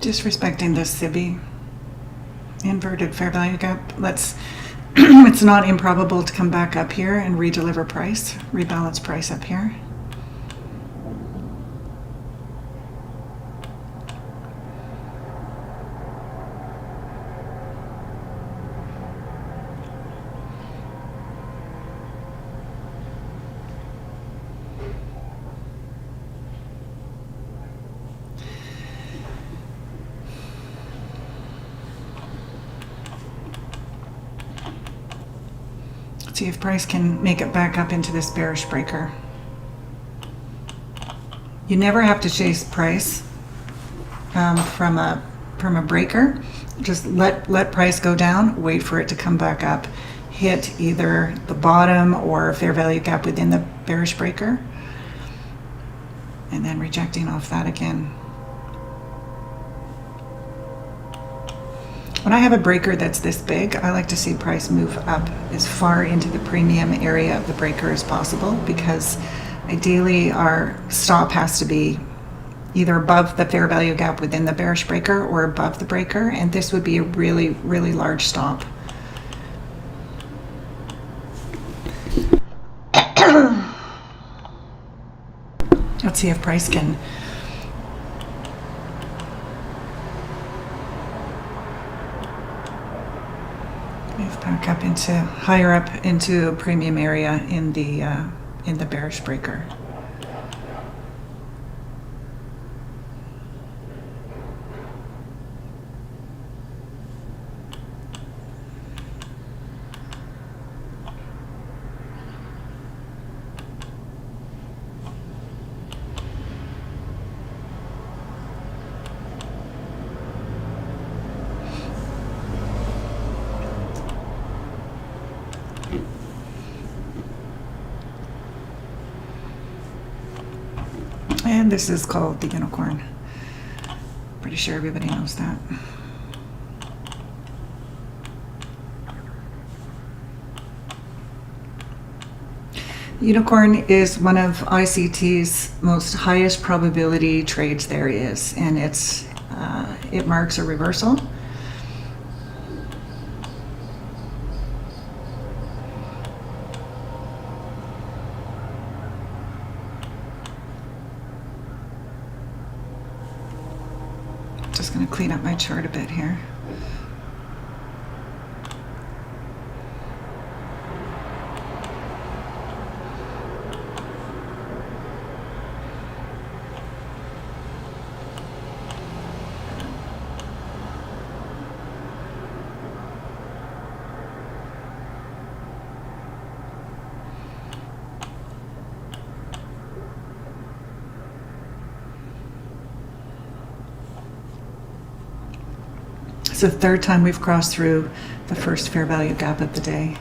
S1: Disrespecting the SIBI, inverted fair value gap. It's not improbable to come back up here and redeliver price, rebalance price up here. See if price can make it back up into this bearish breaker. You never have to chase price from a breaker. Just let price go down, wait for it to come back up, hit either the bottom or fair value gap within the bearish breaker, and then rejecting off that again. When I have a breaker that's this big, I like to see price move up as far into the premium area of the breaker as possible, because ideally our stop has to be either above the fair value gap within the bearish breaker or above the breaker, and this would be a really, really large stop. Let's see if price can move back up into higher up into a premium area in the bearish breaker. And this is called the unicorn. Pretty sure everybody knows that. Unicorn is one of ICT's most highest probability trades there is, and it marks a reversal. Just going to clean up my chart a bit here. It's the third time we've crossed through the first fair value gap of the day.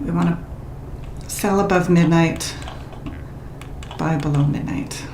S1: We want to sell above midnight, buy below midnight.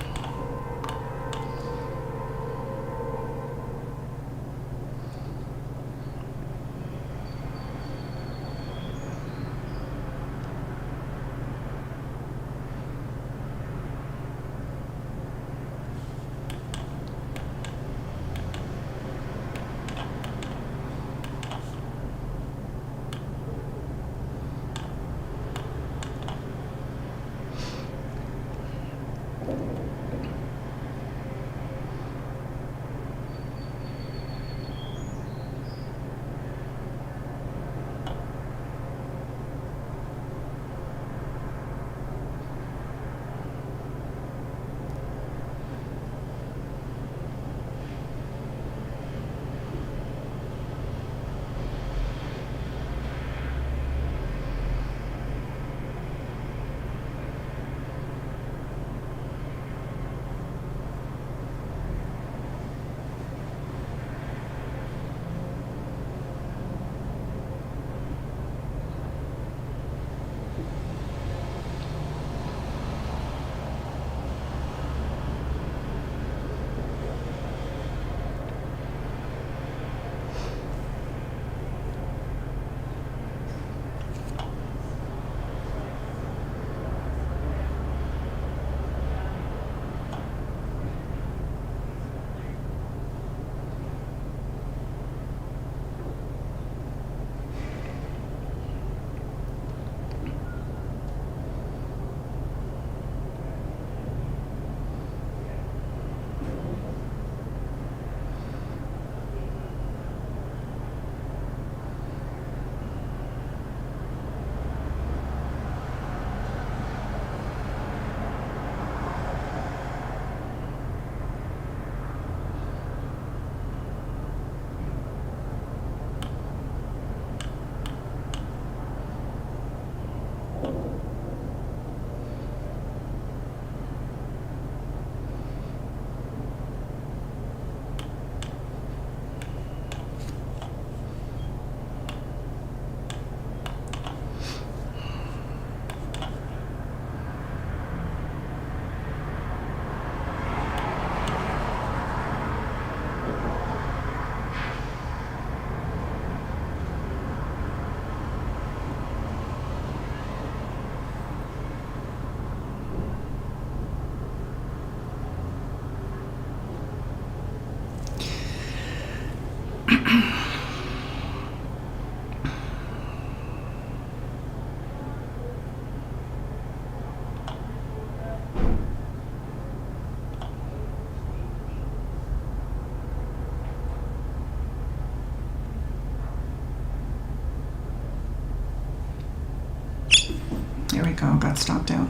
S1: There we go, got stopped out.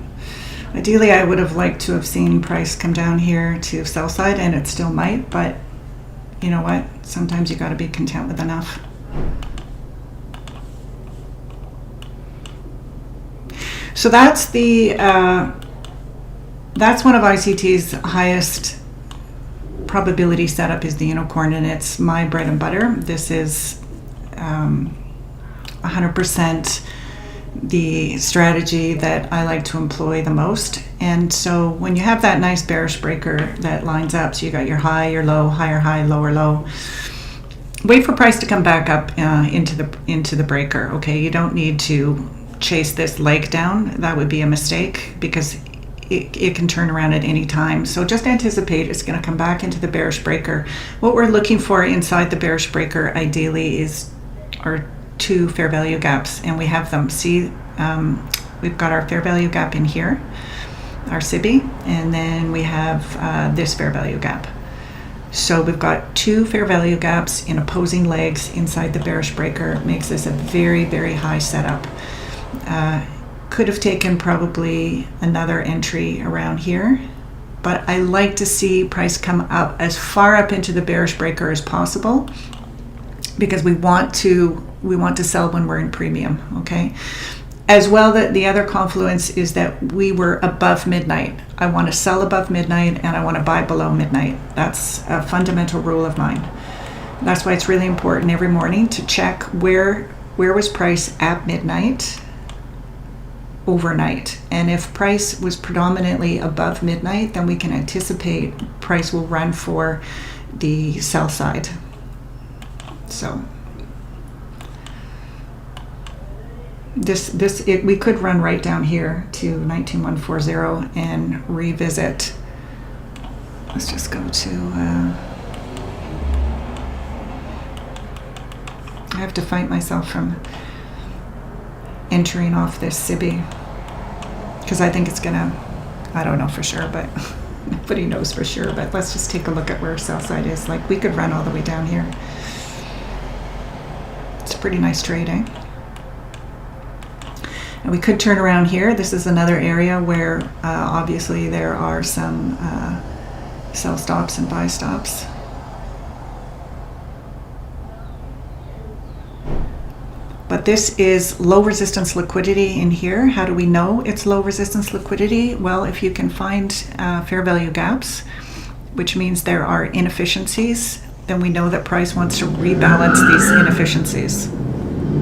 S1: Ideally, I would have liked to have seen price come down here to sell side, and it still might, but you know what? Sometimes you got to be content with enough. So that's the that's one of ICT's highest probability setup is the unicorn, and it's my bread and butter. This is 100% the strategy that I like to employ the most. And so when you have that nice bearish breaker that lines up, so you got your high, your low, higher high, lower low, wait for price to come back up into the breaker. Okay, you don't need to chase this leg down. That would be a mistake because it can turn around at any time. So just anticipate it's going to come back into the bearish breaker. What we're looking for inside the bearish breaker ideally are two fair value gaps, and we have them. See, we've got our fair value gap in here, our SIBI, and then we have this fair value gap. So we've got two fair value gaps in opposing legs inside the bearish breaker. Makes this a very, very high setup. Could have taken probably another entry around here, but I like to see price come up as far up into the bearish breaker as possible because we want to sell when we're in premium. Okay, as well, that the other confluence is that we were above midnight. I want to sell above midnight and I want to buy below midnight. That's a fundamental rule of mine. That's why it's really important every morning to check where was price at midnight. overnight. And if price was predominantly above midnight, then we can anticipate price will run for the sell side. So we could run right down here to 19140 and revisit. Let's just go to I have to fight myself from entering off this SIBI because I think it's gonna, I don't know for sure, but nobody knows for sure. But let's just take a look at where sell side is. Like, we could run all the way down here. It's a pretty nice trade, eh? And we could turn around here. This is another area where obviously there are some sell stops and buy stops. But this is low resistance liquidity in here. How do we know it's low resistance liquidity? Well, if you can find fair value gaps, which means there are inefficiencies, then we know that price wants to rebalance these inefficiencies.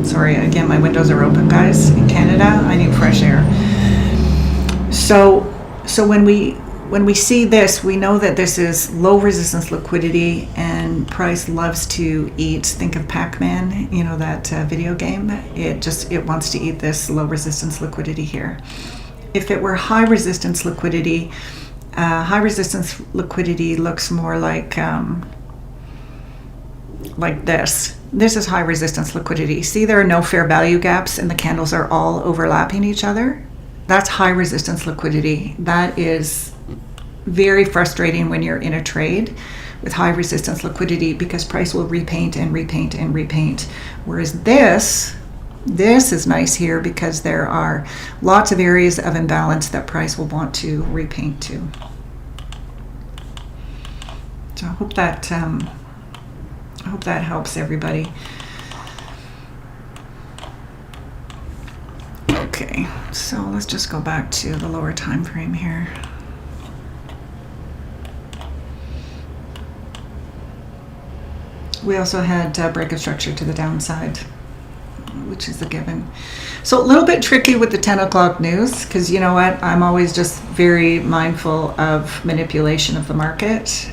S1: Sorry, again, my windows are open, guys. In Canada, I need fresh air. So when we see this, we know that this is low resistance liquidity, and price loves to eat. Think of Pac-Man, you know, that video game. It wants to eat this low resistance liquidity here. If it were high resistance liquidity looks more like this. This is high resistance liquidity. See, there are no fair value gaps and the candles are all overlapping each other. That's high resistance liquidity. That is very frustrating when you're in a trade with high resistance liquidity, because price will repaint and repaint and repaint. Whereas this is nice here because there are lots of areas of imbalance that price will want to repaint to. So I hope that helps everybody. Okay, so let's just go back to the lower time frame here. We also had break of structure to the downside, which is a given. So a little bit tricky with the 10 o'clock news, because you know what, I'm always just very mindful of manipulation of the market.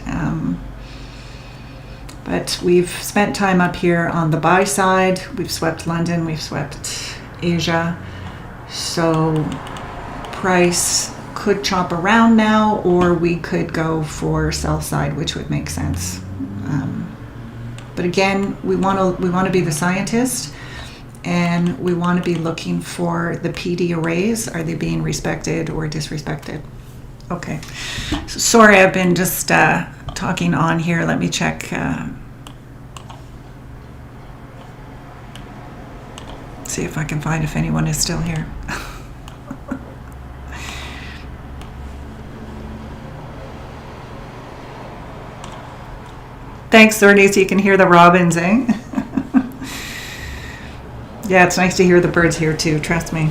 S1: But we've spent time up here on the buy side. We've swept London, we've swept Asia. So price could chop around now, or we could go for sell side, which would make sense. But again, we want to be the scientist, and we want to be looking for the PD arrays. Are they being respected or disrespected? Okay. So, sorry, I've been just talking on here. Let me check. See if I can find if anyone is still here. Thanks, Ernie, so you can hear the robins, eh? Yeah, it's nice to hear the birds here too, trust me.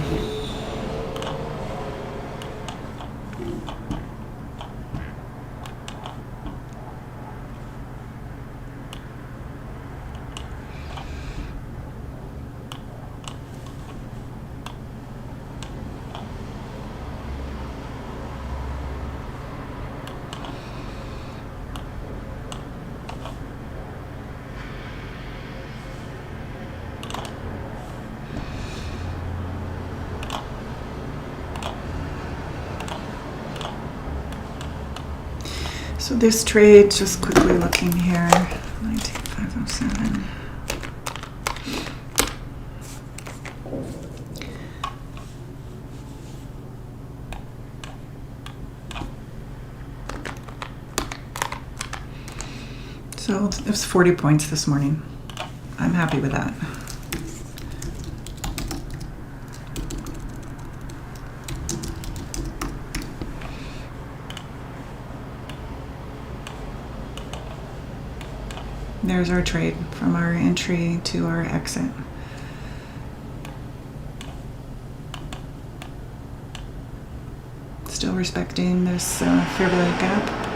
S1: So this trade, just quickly looking here, 19507. So it was 40 points this morning. I'm happy with that. There's our trade from our entry to our exit. Still respecting this fair value gap.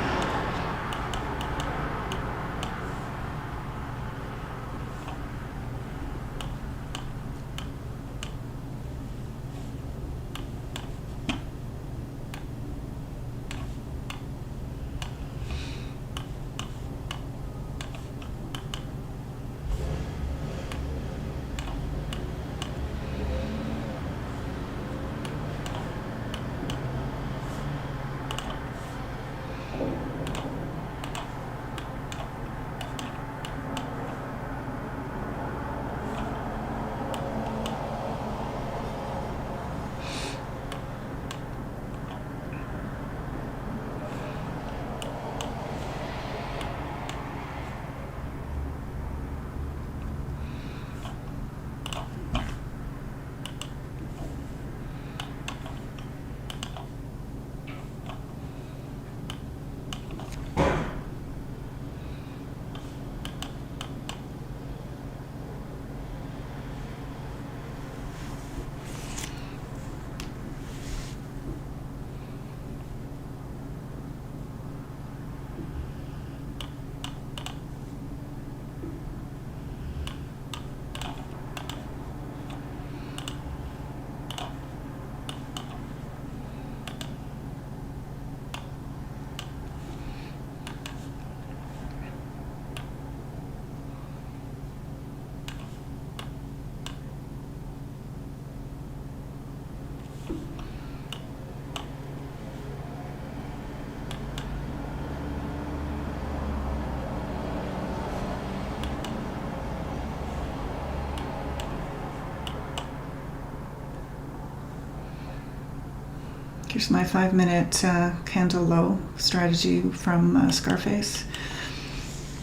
S1: Here's my 5-minute candle low strategy from Scarface.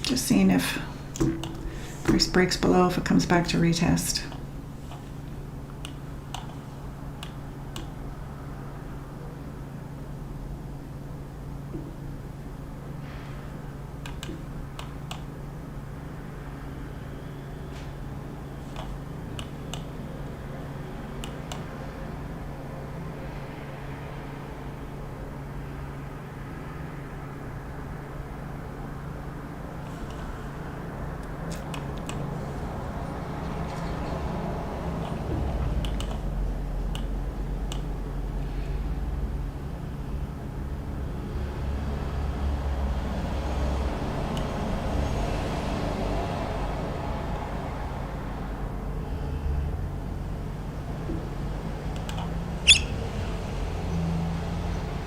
S1: Just seeing if price breaks below, if it comes back to retest.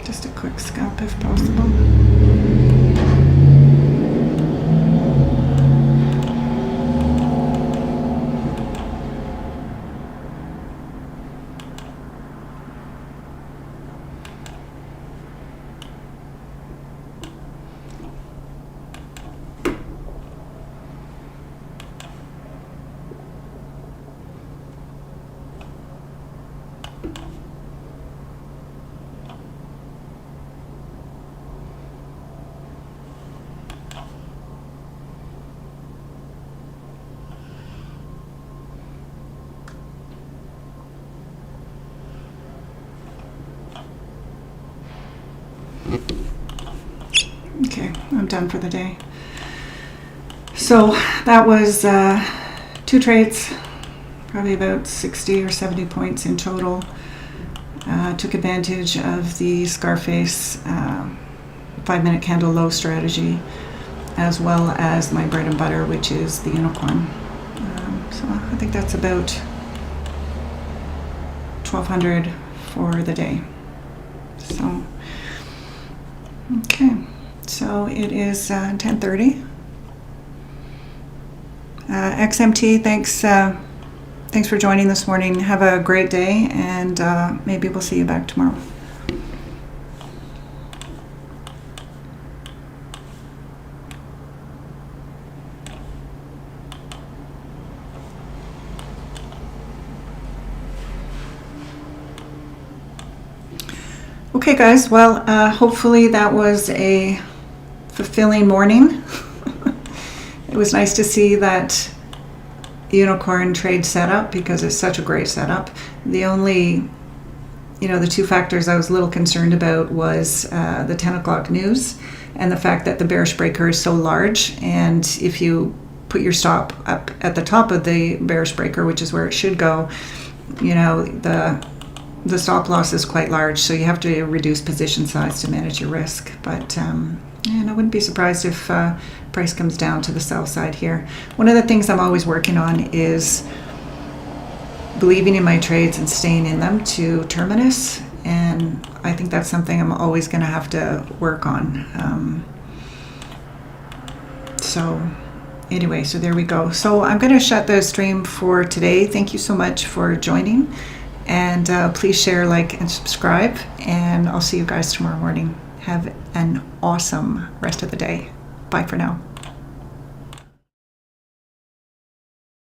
S1: Just a quick scalp if possible. Okay, I'm done for the day. So that was 2 trades, probably about 60 or 70 points in total. Took advantage of the Scarface 5-minute candle low strategy, as well as my bread and butter, which is the unicorn. So I think that's about 1,200 for the day. So, okay. So it is 10:30. XMT, thanks for joining this morning. Have a great day, and maybe we'll see you back tomorrow. Okay, guys. Well, hopefully that was a fulfilling morning. It was nice to see that unicorn trade setup because it's such a great setup. The only, the 2 factors I was a little concerned about was the 10 o'clock news and the fact that the bearish breaker is so large. And if you put your stop up at the top of the bearish breaker, which is where it should go, the stop loss is quite large. So you have to reduce position size to manage your risk. But and I wouldn't be surprised if price comes down to the sell side here. One of the things I'm always working on is believing in my trades and staying in them to terminus. And I think that's something I'm always going to have to work on. So anyway, so there we go. So I'm going to shut the stream for today. Thank you so much for joining. And please share, like, and subscribe. And I'll see you guys tomorrow morning. Have an awesome rest of the day. Bye for now.